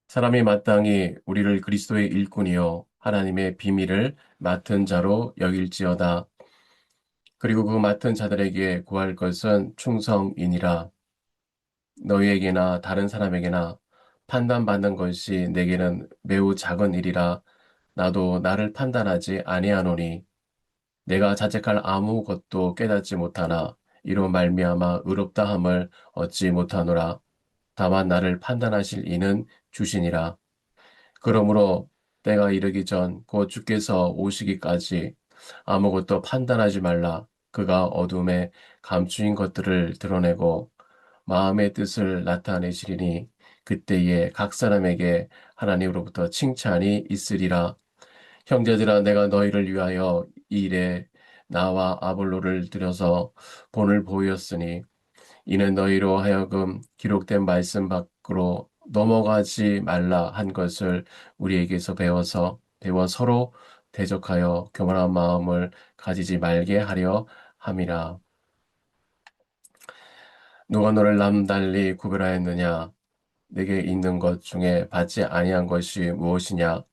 사람이 마땅히 우리를 그리스도의 일꾼이요 하나님의 비밀을 맡은 자로 여길지어다. 그리고 그 맡은 자들에게 구할 것은 충성이니라. 너희에게나 다른 사람에게나 판단받는 것이 내게는 매우 작은 일이라. 나도 나를 판단하지 아니하노니 내가 자책할 아무것도 깨닫지 못하나 이로 말미암아 의롭다함을 얻지 못하노라. 다만 나를 판단하실 이는 주시니라. 그러므로 때가 이르기 전 곧 주께서 오시기까지 아무것도 판단하지 말라. 그가 어둠에 감추인 것들을 드러내고 마음의 뜻을 나타내시리니 그때에 각 사람에게 하나님으로부터 칭찬이 있으리라. 형제들아, 내가 너희를 위하여 이 일에 나와 아볼로를 들여서 본을 보였으니 이는 너희로 하여금 기록된 말씀 밖으로 넘어가지 말라 한 것을 우리에게서 배워 서로 대적하여 교만한 마음을 가지지 말게 하려 함이라. 누가 너를 남달리 구별하였느냐? 내게 있는 것 중에 받지 아니한 것이 무엇이냐?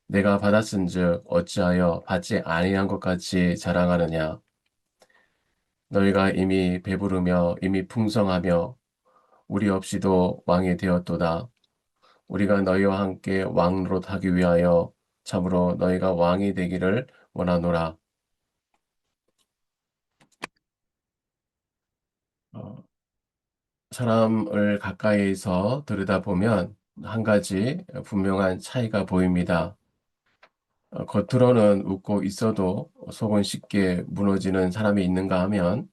내가 받았은즉 어찌하여 받지 아니한 것 같이 자랑하느냐? 너희가 이미 배부르며 이미 풍성하며 우리 없이도 왕이 되었도다. 우리가 너희와 함께 왕 노릇하기 위하여 참으로 너희가 왕이 되기를 원하노라. 어, 사람을 가까이서 들여다보면 한 가지 분명한 차이가 보입니다. 겉으로는 웃고 있어도 속은 쉽게 무너지는 사람이 있는가 하면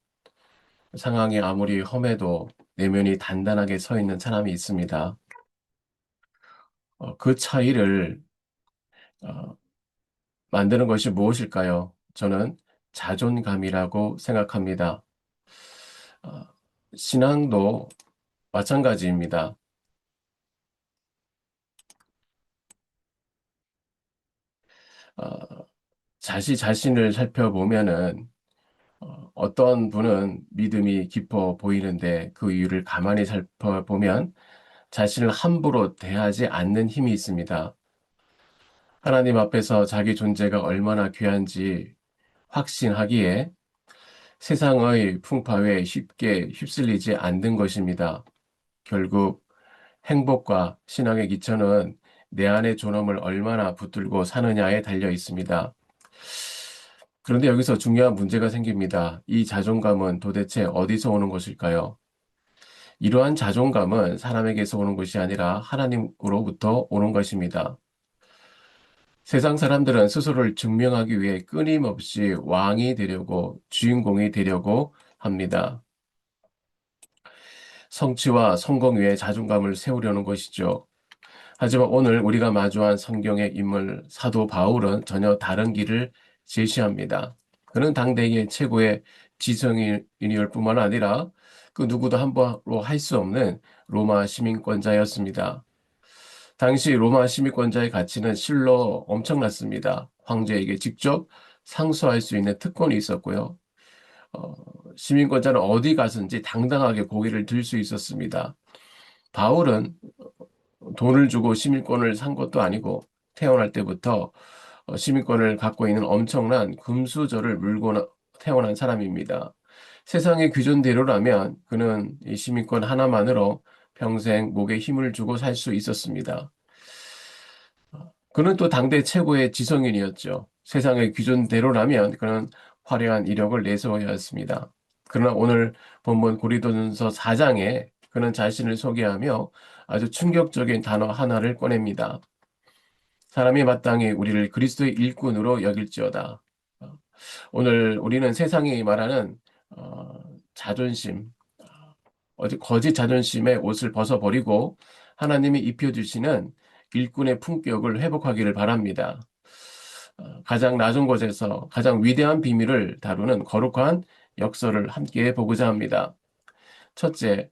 상황이 아무리 험해도 내면이 단단하게 서 있는 사람이 있습니다. 그 차이를 어, 만드는 것이 무엇일까요? 저는 자존감이라고 생각합니다. 어, 신앙도 마찬가지입니다. 어, 자신을 살펴보면은 어떤 분은 믿음이 깊어 보이는데 그 이유를 가만히 살펴보면 자신을 함부로 대하지 않는 힘이 있습니다. 하나님 앞에서 자기 존재가 얼마나 귀한지 확신하기에 세상의 풍파에 쉽게 휩쓸리지 않는 것입니다. 결국 행복과 신앙의 기초는 내 안의 존엄을 얼마나 붙들고 사느냐에 달려 있습니다. 그런데 여기서 중요한 문제가 생깁니다. 이 자존감은 도대체 어디서 오는 것일까요? 이러한 자존감은 사람에게서 오는 것이 아니라 하나님으로부터 오는 것입니다. 세상 사람들은 스스로를 증명하기 위해 끊임없이 왕이 되려고, 주인공이 되려고 합니다. 성취와 성공 위에 자존감을 세우려는 것이죠. 하지만 오늘 우리가 마주한 성경의 인물 사도 바울은 전혀 다른 길을 제시합니다. 그는 당대의 최고의 지성인일 뿐만 아니라 그 누구도 함부로 할 수 없는 로마 시민권자였습니다. 당시 로마 시민권자의 가치는 실로 엄청났습니다. 황제에게 직접 상소할 수 있는 특권이 있었고요. 어, 시민권자는 어디 가든지 당당하게 고개를 들 수 있었습니다. 바울은 돈을 주고 시민권을 산 것도 아니고 태어날 때부터 시민권을 갖고 있는 엄청난 금수저를 물고 태어난 사람입니다. 세상의 규준대로라면 그는 이 시민권 하나만으로 평생 목에 힘을 주고 살 수 있었습니다. 그는 또 당대 최고의 지성인이었죠. 세상의 기준대로라면 그는 화려한 이력을 내세워야 했습니다. 그러나 오늘 본문 고린도전서 4장에 그는 자신을 소개하며 아주 충격적인 단어 하나를 꺼냅니다. 사람이 마땅히 우리를 그리스도의 일꾼으로 여길지어다. 오늘 우리는 세상이 말하는 어, 자존심, 거짓 자존심의 옷을 벗어버리고 하나님이 입혀주시는 일꾼의 품격을 회복하기를 바랍니다. 가장 낮은 곳에서 가장 위대한 비밀을 다루는 거룩한 역설을 함께 보고자 합니다. 첫째,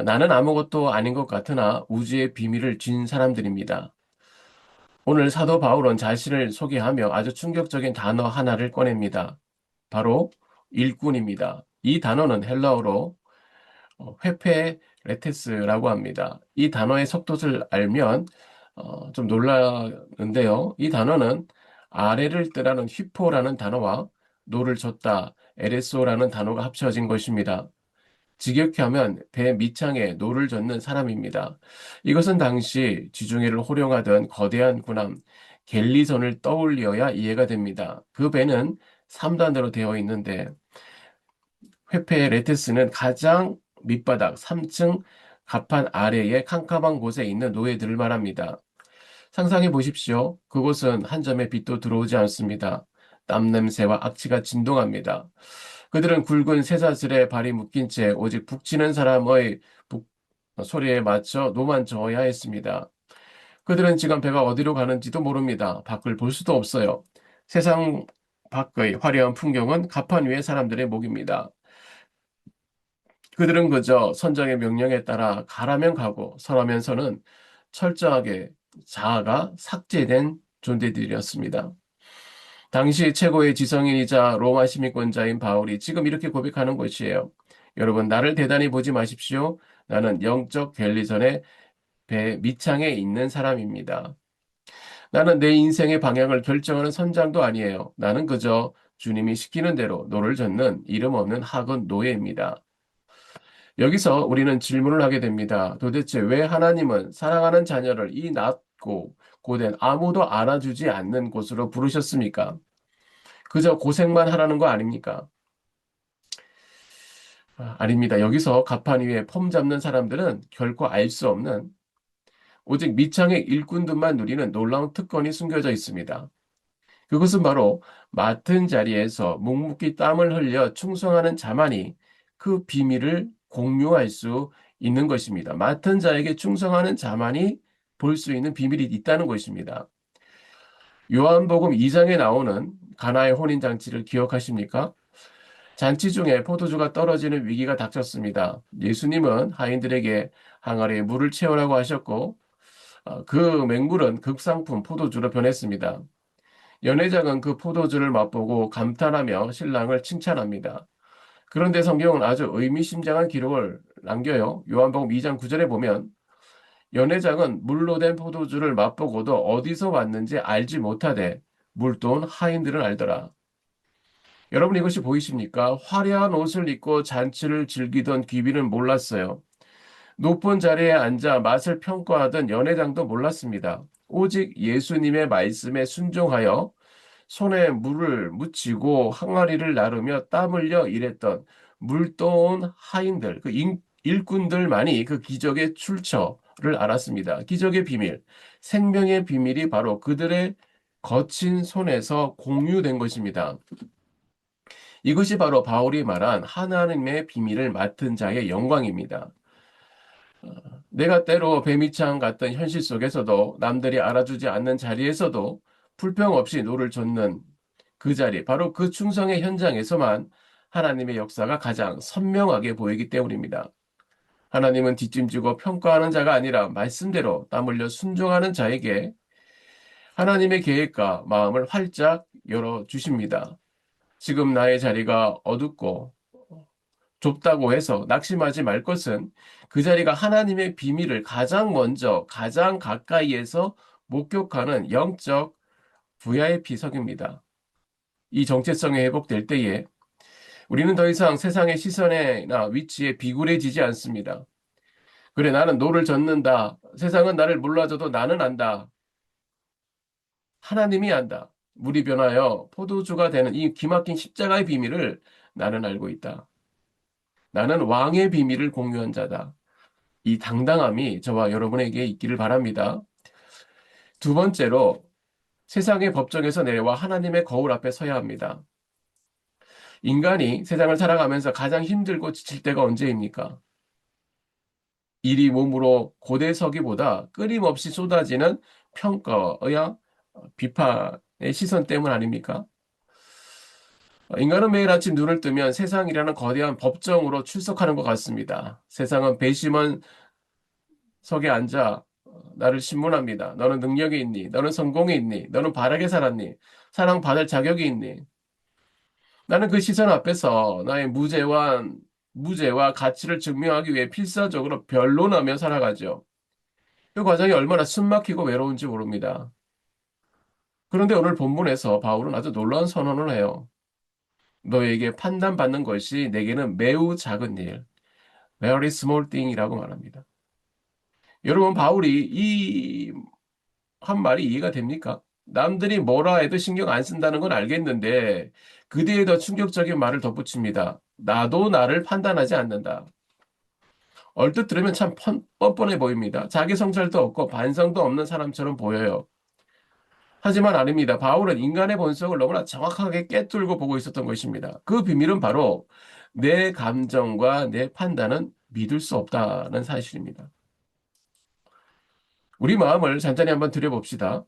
나는 아무것도 아닌 것 같으나 우주의 비밀을 쥔 사람들입니다. 오늘 사도 바울은 자신을 소개하며 아주 충격적인 단어 하나를 꺼냅니다. 바로 일꾼입니다. 이 단어는 헬라어로 회페 레테스라고 합니다. 이 단어의 속뜻을 알면 좀 놀라는데요. 이 단어는 아래를 뜨라는 휘포라는 단어와 노를 줬다, 에레소라는 단어가 합쳐진 것입니다. 직역하면 배 밑창에 노를 젓는 사람입니다. 이것은 당시 지중해를 호령하던 거대한 군함 갤리선을 떠올려야 이해가 됩니다. 그 배는 3단으로 되어 있는데 회폐 레테스는 가장 밑바닥 3층 갑판 아래에 캄캄한 곳에 있는 노예들을 말합니다. 상상해 보십시오. 그곳은 한 점의 빛도 들어오지 않습니다. 땀 냄새와 악취가 진동합니다. 그들은 굵은 쇠사슬에 발이 묶인 채 오직 북치는 사람의 소리에 맞춰 노만 저어야 했습니다. 그들은 지금 배가 어디로 가는지도 모릅니다. 밖을 볼 수도 없어요. 세상 밖의 화려한 풍경은 갑판 위의 사람들의 목입니다. 그들은 그저 선장의 명령에 따라 가라면 가고 서라면 서는 철저하게 자아가 삭제된 존재들이었습니다. 당시 최고의 지성인이자 로마 시민권자인 바울이 지금 이렇게 고백하는 것이에요. 여러분, 나를 대단히 보지 마십시오. 나는 영적 갤리선의 배 밑창에 있는 사람입니다. 나는 내 인생의 방향을 결정하는 선장도 아니에요. 나는 그저 주님이 시키는 대로 노를 젓는 이름 없는 학원 노예입니다. 여기서 우리는 질문을 하게 됩니다. 도대체 왜 하나님은 사랑하는 자녀를 이 낮고 고된 아무도 알아주지 않는 곳으로 부르셨습니까? 그저 고생만 하라는 거 아닙니까? 아닙니다. 여기서 갑판 위에 폼 잡는 사람들은 결코 알 수 없는 오직 밑창의 일꾼들만 누리는 놀라운 특권이 숨겨져 있습니다. 그것은 바로 맡은 자리에서 묵묵히 땀을 흘려 충성하는 자만이 그 비밀을 공유할 수 있는 것입니다. 맡은 자에게 충성하는 자만이 볼 수 있는 비밀이 있다는 것입니다. 요한복음 2장에 나오는 가나의 혼인잔치를 기억하십니까? 잔치 중에 포도주가 떨어지는 위기가 닥쳤습니다. 예수님은 하인들에게 항아리에 물을 채우라고 하셨고 그 맹물은 극상품 포도주로 변했습니다. 연회장은 그 포도주를 맛보고 감탄하며 신랑을 칭찬합니다. 그런데 성경은 아주 의미심장한 기록을 남겨요. 요한복음 2장 9절에 보면 연회장은 물로 된 포도주를 맛보고도 어디서 왔는지 알지 못하되 물도온 하인들은 알더라. 여러분 이것이 보이십니까? 화려한 옷을 입고 잔치를 즐기던 귀비는 몰랐어요. 높은 자리에 앉아 맛을 평가하던 연회장도 몰랐습니다. 오직 예수님의 말씀에 순종하여 손에 물을 묻히고 항아리를 나르며 땀 흘려 일했던 물도온 하인들, 일꾼들만이 그 기적의 출처를 알았습니다. 기적의 비밀, 생명의 비밀이 바로 그들의 거친 손에서 공유된 것입니다. 이것이 바로 바울이 말한 하나님의 비밀을 맡은 자의 영광입니다. 내가 때로 배미창 같던 현실 속에서도 남들이 알아주지 않는 자리에서도 불평 없이 노를 젓는 그 자리, 바로 그 충성의 현장에서만 하나님의 역사가 가장 선명하게 보이기 때문입니다. 하나님은 뒷짐지고 평가하는 자가 아니라 말씀대로 땀 흘려 순종하는 자에게 하나님의 계획과 마음을 활짝 열어주십니다. 지금 나의 자리가 어둡고 좁다고 해서 낙심하지 말 것은 그 자리가 하나님의 비밀을 가장 먼저, 가장 가까이에서 목격하는 영적 VIP석입니다. 이 정체성이 회복될 때에 우리는 더 이상 세상의 시선이나 위치에 비굴해지지 않습니다. 그래, 나는 노를 젓는다. 세상은 나를 몰라줘도 나는 안다. 하나님이 안다. 물이 변하여 포도주가 되는 이 기막힌 십자가의 비밀을 나는 알고 있다. 나는 왕의 비밀을 공유한 자다. 이 당당함이 저와 여러분에게 있기를 바랍니다. 두 번째로 세상의 법정에서 내려와 하나님의 거울 앞에 서야 합니다. 인간이 세상을 살아가면서 가장 힘들고 지칠 때가 언제입니까? 일이 몸으로 고대서기보다 끊임없이 쏟아지는 평가와 비판의 시선 때문 아닙니까? 인간은 매일 아침 눈을 뜨면 세상이라는 거대한 법정으로 출석하는 것 같습니다. 세상은 배심원 석에 앉아 나를 신문합니다. 너는 능력이 있니? 너는 성공이 있니? 너는 바르게 살았니? 사랑받을 자격이 있니? 나는 그 시선 앞에서 나의 무죄와 무죄와 가치를 증명하기 위해 필사적으로 변론하며 살아가죠. 그 과정이 얼마나 숨막히고 외로운지 모릅니다. 그런데 오늘 본문에서 바울은 아주 놀라운 선언을 해요. 너에게 판단받는 것이 내게는 매우 작은 일, very small thing이라고 말합니다. 여러분, 바울이 이 한 말이 이해가 됩니까? 남들이 뭐라 해도 신경 안 쓴다는 건 알겠는데 그 뒤에 더 충격적인 말을 덧붙입니다. 나도 나를 판단하지 않는다. 얼뜻 들으면 참 뻔뻔해 보입니다. 자기 성찰도 없고 반성도 없는 사람처럼 보여요. 하지만 아닙니다. 바울은 인간의 본성을 너무나 정확하게 꿰뚫고 보고 있었던 것입니다. 그 비밀은 바로 내 감정과 내 판단은 믿을 수 없다는 사실입니다. 우리 마음을 잔잔히 한번 들여봅시다.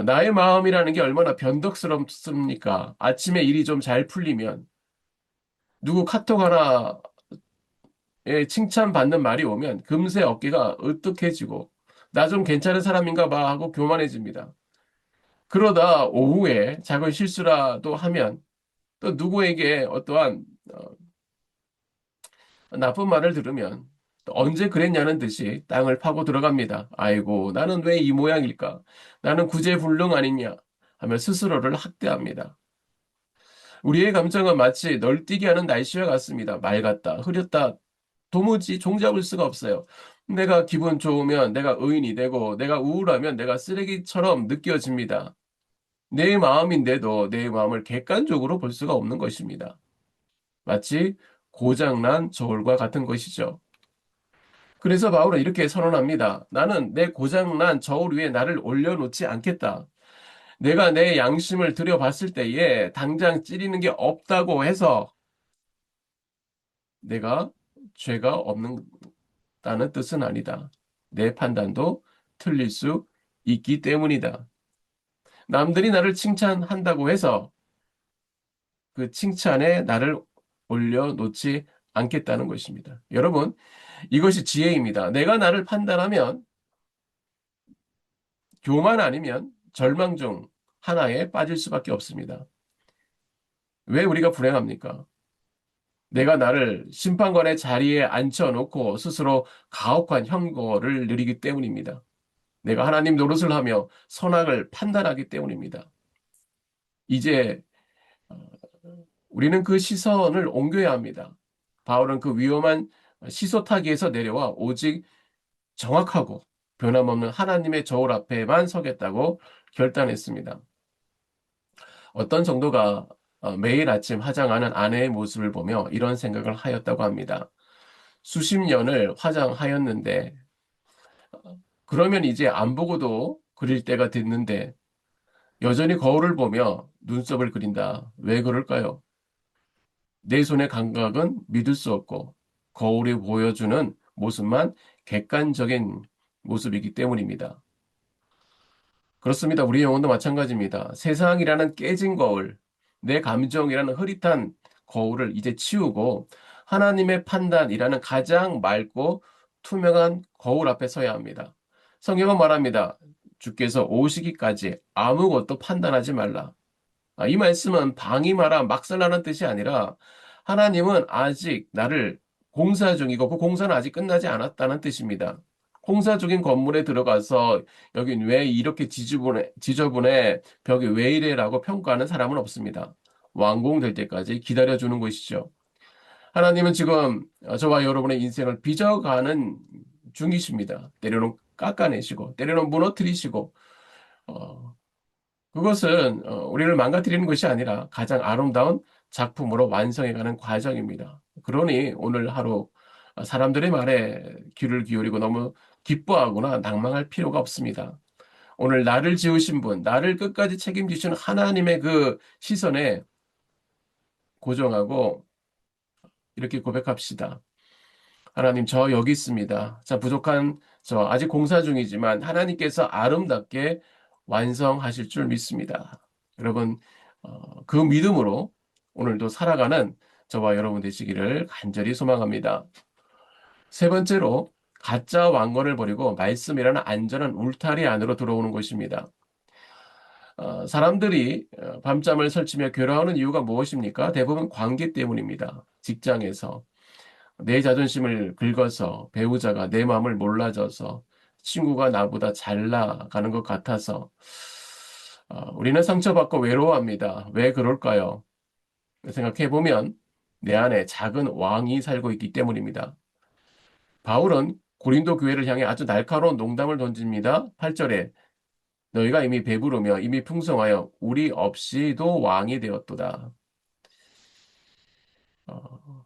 나의 마음이라는 게 얼마나 변덕스럽습니까? 아침에 일이 좀 잘 풀리면 누구 카톡 하나에 칭찬받는 말이 오면 금세 어깨가 으뜩해지고 나 좀 괜찮은 사람인가 봐 하고 교만해집니다. 그러다 오후에 작은 실수라도 하면 또 누구에게 어떠한 나쁜 말을 들으면 또 언제 그랬냐는 듯이 땅을 파고 들어갑니다. 아이고, 나는 왜 이 모양일까? 나는 구제불능 아니냐? 하며 스스로를 학대합니다. 우리의 감정은 마치 널뛰게 하는 날씨와 같습니다. 맑았다, 흐렸다, 도무지 종잡을 수가 없어요. 내가 기분 좋으면 내가 의인이 되고, 내가 우울하면 내가 쓰레기처럼 느껴집니다. 내 마음인데도 내 마음을 객관적으로 볼 수가 없는 것입니다. 마치 고장난 저울과 같은 것이죠. 그래서 바울은 이렇게 선언합니다. 나는 내 고장난 저울 위에 나를 올려놓지 않겠다. 내가 내 양심을 들여봤을 때에 당장 찌르는 게 없다고 해서 내가 죄가 없는다는 뜻은 아니다. 내 판단도 틀릴 수 있기 때문이다. 남들이 나를 칭찬한다고 해서 그 칭찬에 나를 올려놓지 않겠다는 것입니다. 여러분, 이것이 지혜입니다. 내가 나를 판단하면 교만 아니면 절망 중 하나에 빠질 수밖에 없습니다. 왜 우리가 불행합니까? 내가 나를 심판관의 자리에 앉혀놓고 스스로 가혹한 형벌을 누리기 때문입니다. 내가 하나님 노릇을 하며 선악을 판단하기 때문입니다. 이제 우리는 그 시선을 옮겨야 합니다. 바울은 그 위험한 시소 타기에서 내려와 오직 정확하고 변함없는 하나님의 저울 앞에만 서겠다고 결단했습니다. 어떤 정도가 매일 아침 화장하는 아내의 모습을 보며 이런 생각을 하였다고 합니다. 수십 년을 화장하였는데 그러면 이제 안 보고도 그릴 때가 됐는데 여전히 거울을 보며 눈썹을 그린다. 왜 그럴까요? 내 손의 감각은 믿을 수 없고 거울이 보여주는 모습만 객관적인 모습이기 때문입니다. 그렇습니다. 우리 영혼도 마찬가지입니다. 세상이라는 깨진 거울, 내 감정이라는 흐릿한 거울을 이제 치우고 하나님의 판단이라는 가장 맑고 투명한 거울 앞에 서야 합니다. 성경은 말합니다. 주께서 오시기까지 아무것도 판단하지 말라. 이 말씀은 방임하라, 막살라는 뜻이 아니라 하나님은 아직 나를 공사 중이고 그 공사는 아직 끝나지 않았다는 뜻입니다. 공사 중인 건물에 들어가서 여긴 왜 이렇게 지저분해, 벽이 왜 이래라고 평가하는 사람은 없습니다. 완공될 때까지 기다려주는 것이죠. 하나님은 지금 저와 여러분의 인생을 빚어가는 중이십니다. 때로는 깎아내시고, 때로는 무너뜨리시고, 어, 그것은 우리를 망가뜨리는 것이 아니라 가장 아름다운 작품으로 완성해가는 과정입니다. 그러니 오늘 하루 사람들의 말에 귀를 기울이고 너무 기뻐하거나 낭망할 필요가 없습니다. 오늘 나를 지으신 분, 나를 끝까지 책임지시는 하나님의 그 시선에 고정하고 이렇게 고백합시다. 하나님, 저 여기 있습니다. 자, 부족한 저 아직 공사 중이지만 하나님께서 아름답게 완성하실 줄 믿습니다. 여러분, 그 믿음으로 오늘도 살아가는 저와 여러분 되시기를 간절히 소망합니다. 세 번째로, 가짜 왕건을 버리고 말씀이라는 안전한 울타리 안으로 들어오는 것입니다. 사람들이 밤잠을 설치며 괴로워하는 이유가 무엇입니까? 대부분 관계 때문입니다. 직장에서 내 자존심을 긁어서, 배우자가 내 마음을 몰라줘서, 친구가 나보다 잘 나가는 것 같아서 우리는 상처받고 외로워합니다. 왜 그럴까요? 생각해보면 내 안에 작은 왕이 살고 있기 때문입니다. 바울은 고린도 교회를 향해 아주 날카로운 농담을 던집니다. 8절에 너희가 이미 배부르며 이미 풍성하여 우리 없이도 왕이 되었도다. 어,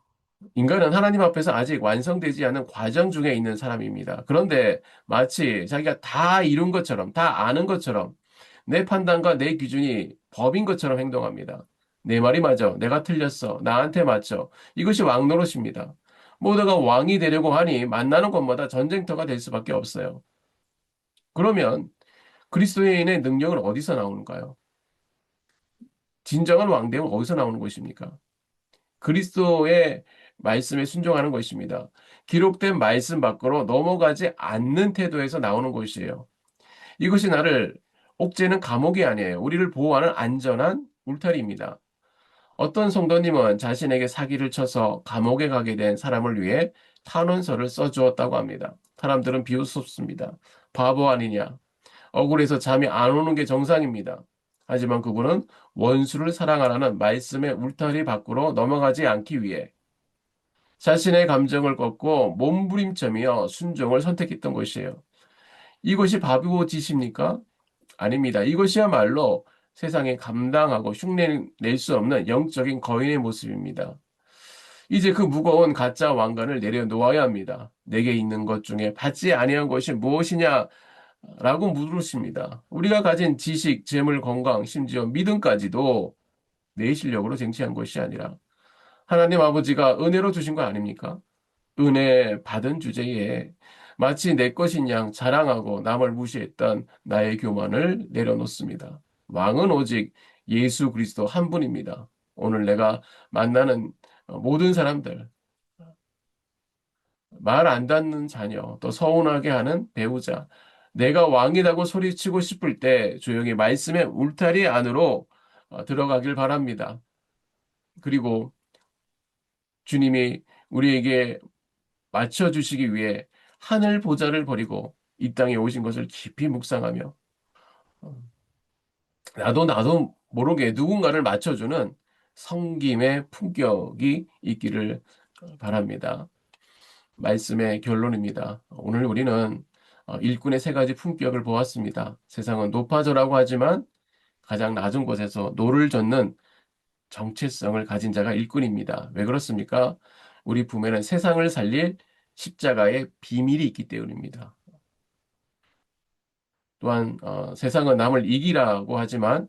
인간은 하나님 앞에서 아직 완성되지 않은 과정 중에 있는 사람입니다. 그런데 마치 자기가 다 이룬 것처럼, 다 아는 것처럼, 내 판단과 내 기준이 법인 것처럼 행동합니다. 내 말이 맞아. 내가 틀렸어. 나한테 맞죠. 이것이 왕 노릇입니다. 모두가 왕이 되려고 하니 만나는 곳마다 전쟁터가 될 수밖에 없어요. 그러면 그리스도인의 능력은 어디서 나오는가요? 진정한 왕됨은 어디서 나오는 것입니까? 그리스도의 말씀에 순종하는 것입니다. 기록된 말씀 밖으로 넘어가지 않는 태도에서 나오는 것이에요. 이것이 나를 옥죄는 감옥이 아니에요. 우리를 보호하는 안전한 울타리입니다. 어떤 성도님은 자신에게 사기를 쳐서 감옥에 가게 된 사람을 위해 탄원서를 써주었다고 합니다. 사람들은 비웃습니다. 바보 아니냐? 억울해서 잠이 안 오는 게 정상입니다. 하지만 그분은 원수를 사랑하라는 말씀의 울타리 밖으로 넘어가지 않기 위해 자신의 감정을 걷고 몸부림쳐며 순종을 선택했던 것이에요. 이것이 바보짓입니까? 아닙니다. 이것이야말로 세상에 감당하고 흉내낼 수 없는 영적인 거인의 모습입니다. 이제 그 무거운 가짜 왕관을 내려놓아야 합니다. 내게 있는 것 중에 받지 아니한 것이 무엇이냐? 라고 물으십니다. 우리가 가진 지식, 재물, 건강, 심지어 믿음까지도 내 실력으로 쟁취한 것이 아니라 하나님 아버지가 은혜로 주신 거 아닙니까? 은혜 받은 주제에 마치 내 것인 양 자랑하고 남을 무시했던 나의 교만을 내려놓습니다. 왕은 오직 예수 그리스도 한 분입니다. 오늘 내가 만나는 모든 사람들, 말 안 듣는 자녀, 또 서운하게 하는 배우자, 내가 왕이라고 소리치고 싶을 때 조용히 말씀의 울타리 안으로 들어가길 바랍니다. 그리고 주님이 우리에게 맞춰주시기 위해 하늘 보좌를 버리고 이 땅에 오신 것을 깊이 묵상하며 어, 나도 모르게 누군가를 맞춰주는 성김의 품격이 있기를 바랍니다. 말씀의 결론입니다. 오늘 우리는 일꾼의 세 가지 품격을 보았습니다. 세상은 높아져라고 하지만 가장 낮은 곳에서 노를 젓는 정체성을 가진 자가 일꾼입니다. 왜 그렇습니까? 우리 품에는 세상을 살릴 십자가의 비밀이 있기 때문입니다. 또한 세상은 남을 이기라고 하지만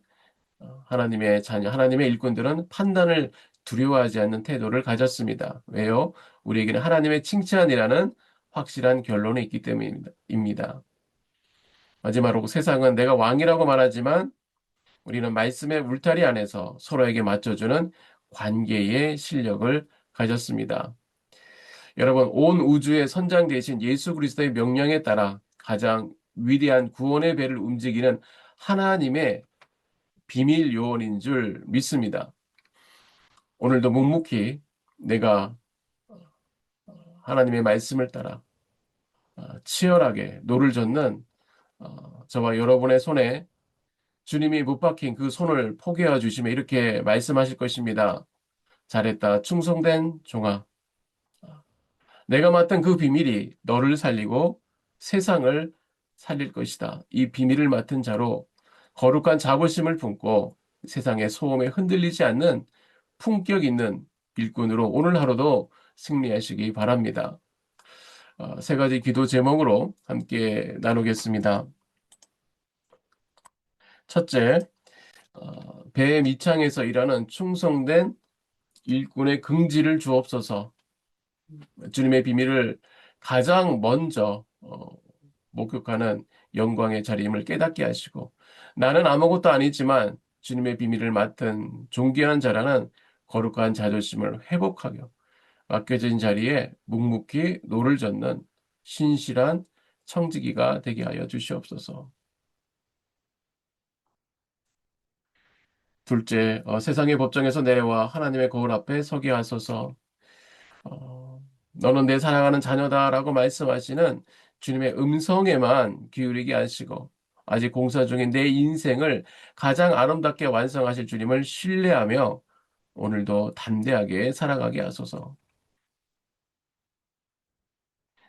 하나님의 자녀, 하나님의 일꾼들은 판단을 두려워하지 않는 태도를 가졌습니다. 왜요? 우리에게는 하나님의 칭찬이라는 확실한 결론이 있기 때문입니다. 마지막으로 세상은 내가 왕이라고 말하지만 우리는 말씀의 울타리 안에서 서로에게 맞춰주는 관계의 실력을 가졌습니다. 여러분, 온 우주의 선장 되신 예수 그리스도의 명령에 따라 가장 위대한 구원의 배를 움직이는 하나님의 비밀 요원인 줄 믿습니다. 오늘도 묵묵히 내가 하나님의 말씀을 따라 치열하게 노를 젓는 저와 여러분의 손에 주님이 못 박힌 그 손을 포개어 주시며 이렇게 말씀하실 것입니다. 잘했다, 충성된 종아. 내가 맡은 그 비밀이 너를 살리고 세상을 살릴 것이다. 이 비밀을 맡은 자로 거룩한 자부심을 품고 세상의 소음에 흔들리지 않는 품격 있는 일꾼으로 오늘 하루도 승리하시기 바랍니다. 세 가지 기도 제목으로 함께 나누겠습니다. 첫째, 배 밑창에서 일하는 충성된 일꾼의 긍지를 주옵소서. 주님의 비밀을 가장 먼저 목격하는 영광의 자리임을 깨닫게 하시고 나는 아무것도 아니지만 주님의 비밀을 맡은 존귀한 자라는 거룩한 자존심을 회복하며 맡겨진 자리에 묵묵히 노를 젓는 신실한 청지기가 되게 하여 주시옵소서. 둘째, 세상의 법정에서 내려와 하나님의 거울 앞에 서게 하소서. 너는 내 사랑하는 자녀다라고 말씀하시는 주님의 음성에만 기울이게 하시고 아직 공사 중인 내 인생을 가장 아름답게 완성하실 주님을 신뢰하며 오늘도 담대하게 살아가게 하소서.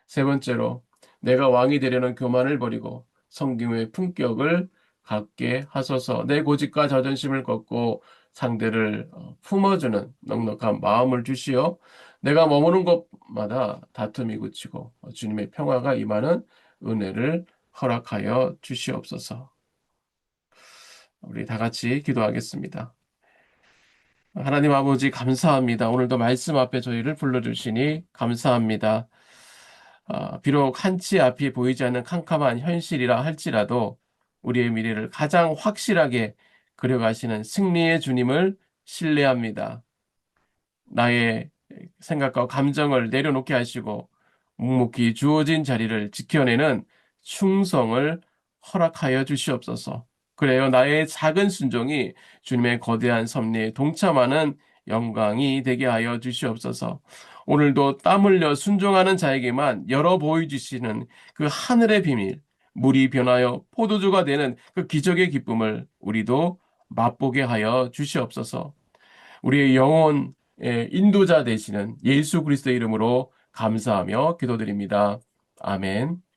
세 번째로, 내가 왕이 되려는 교만을 버리고 성김의 품격을 갖게 하소서. 내 고집과 자존심을 꺾고 상대를 품어주는 넉넉한 마음을 주시어 내가 머무는 곳마다 다툼이 그치고 주님의 평화가 임하는 은혜를 허락하여 주시옵소서. 우리 다 같이 기도하겠습니다. 하나님 아버지 감사합니다. 오늘도 말씀 앞에 저희를 불러주시니 감사합니다. 비록 한치 앞이 보이지 않는 캄캄한 현실이라 할지라도 우리의 미래를 가장 확실하게 그려가시는 승리의 주님을 신뢰합니다. 나의 생각과 감정을 내려놓게 하시고 묵묵히 주어진 자리를 지켜내는 충성을 허락하여 주시옵소서. 그래요. 나의 작은 순종이 주님의 거대한 섭리에 동참하는 영광이 되게 하여 주시옵소서. 오늘도 땀 흘려 순종하는 자에게만 열어 보여주시는 그 하늘의 비밀, 물이 변하여 포도주가 되는 그 기적의 기쁨을 우리도 맛보게 하여 주시옵소서. 우리의 영혼의 인도자 되시는 예수 그리스도의 이름으로 감사하며 기도드립니다. 아멘.